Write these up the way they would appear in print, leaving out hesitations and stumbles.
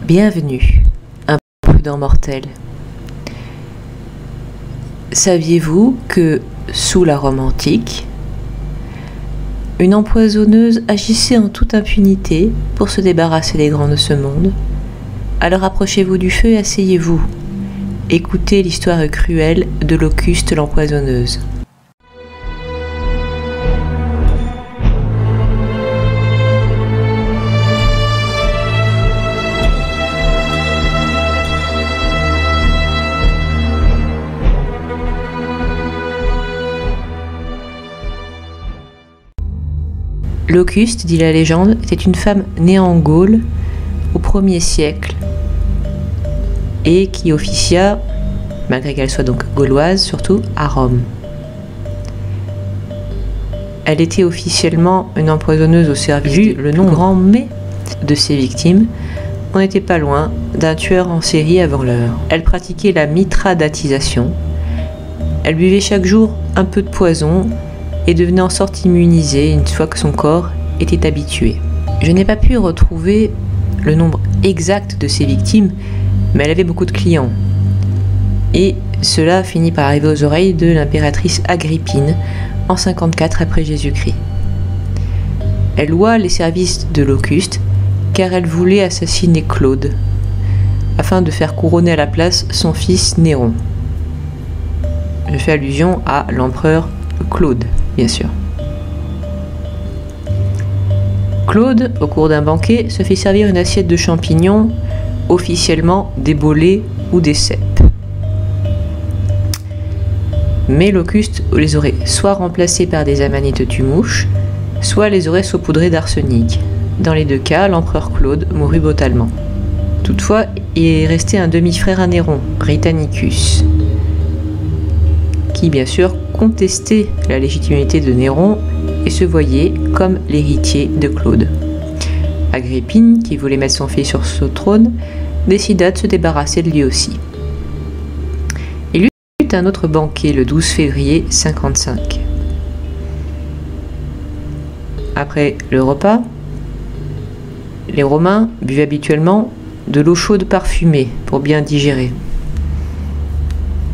Bienvenue, imprudent mortel. Saviez-vous que, sous la Rome antique, une empoisonneuse agissait en toute impunité pour se débarrasser des grands de ce monde? Alors approchez-vous du feu et asseyez-vous. Écoutez l'histoire cruelle de Locuste l'empoisonneuse. Locuste, dit la légende, était une femme née en Gaule au 1er siècle et qui officia, malgré qu'elle soit donc gauloise, surtout à Rome. Elle était officiellement une empoisonneuse au service du le nom grand, mais de ses victimes, on n'était pas loin d'un tueur en série avant l'heure. Elle pratiquait la mithridatisation. Elle buvait chaque jour un peu de poison et devenait en sorte immunisée une fois que son corps était habitué. Je n'ai pas pu retrouver le nombre exact de ses victimes, mais elle avait beaucoup de clients. Et cela finit par arriver aux oreilles de l'impératrice Agrippine en 54 après Jésus-Christ. Elle loua les services de Locuste car elle voulait assassiner Claude afin de faire couronner à la place son fils Néron. Je fais allusion à l'empereur Claude, bien sûr. Claude, au cours d'un banquet, se fit servir une assiette de champignons, officiellement des bolets ou des cèpes. Mais Locuste les aurait soit remplacés par des amanites de tumouche, soit les aurait saupoudrés d'arsenic. Dans les deux cas, l'empereur Claude mourut brutalement. Toutefois, il est resté un demi-frère à Néron, Britannicus, qui bien sûr contestait la légitimité de Néron et se voyait comme l'héritier de Claude. Agrippine, qui voulait mettre son fils sur son trône, décida de se débarrasser de lui aussi. Il y eut un autre banquet le 12 février 55. Après le repas, les Romains buvaient habituellement de l'eau chaude parfumée pour bien digérer.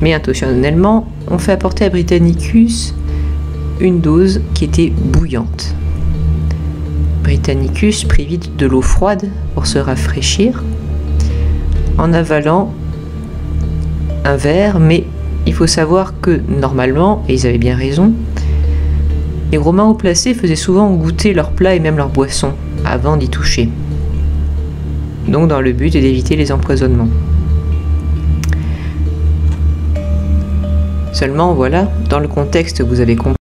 Mais intentionnellement, on fait apporter à Britannicus une dose qui était bouillante. Britannicus prit vite de l'eau froide pour se rafraîchir en avalant un verre, mais il faut savoir que normalement, et ils avaient bien raison, les Romains haut placés faisaient souvent goûter leurs plats et même leurs boissons avant d'y toucher. Donc dans le but d'éviter les empoisonnements. Seulement voilà, dans le contexte vous avez compris,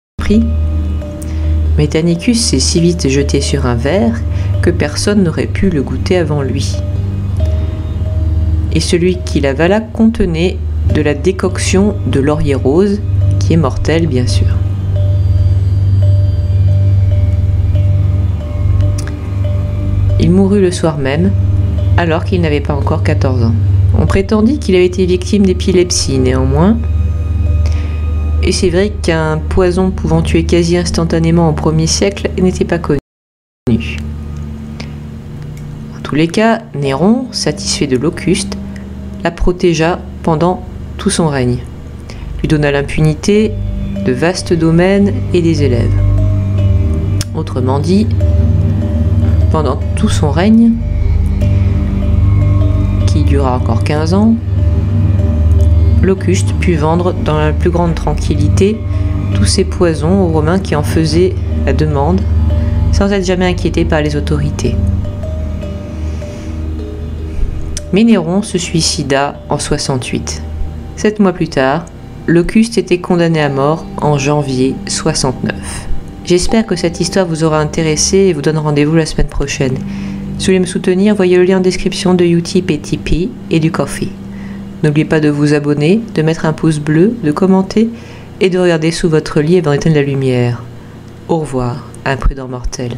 Britannicus s'est si vite jeté sur un verre que personne n'aurait pu le goûter avant lui. Et celui qui l'avala contenait de la décoction de laurier rose, qui est mortelle bien sûr. Il mourut le soir même, alors qu'il n'avait pas encore 14 ans. On prétendit qu'il avait été victime d'épilepsie néanmoins, et c'est vrai qu'un poison pouvant tuer quasi instantanément au 1er siècle n'était pas connu. En tous les cas, Néron, satisfait de Locuste, la protégea pendant tout son règne, lui donna l'impunité de vastes domaines et des élèves. Autrement dit, pendant tout son règne, qui dura encore 15 ans, Locuste put vendre dans la plus grande tranquillité tous ces poisons aux Romains qui en faisaient la demande, sans être jamais inquiétés par les autorités. Mais Néron se suicida en 68. 7 mois plus tard, Locuste était condamné à mort en janvier 69. J'espère que cette histoire vous aura intéressé et vous donne rendez-vous la semaine prochaine. Si vous voulez me soutenir, voyez le lien en description de Utip et Tipeee et du Ko-fi. N'oubliez pas de vous abonner, de mettre un pouce bleu, de commenter et de regarder sous votre lit avant d'éteindre la lumière. Au revoir, imprudent mortel.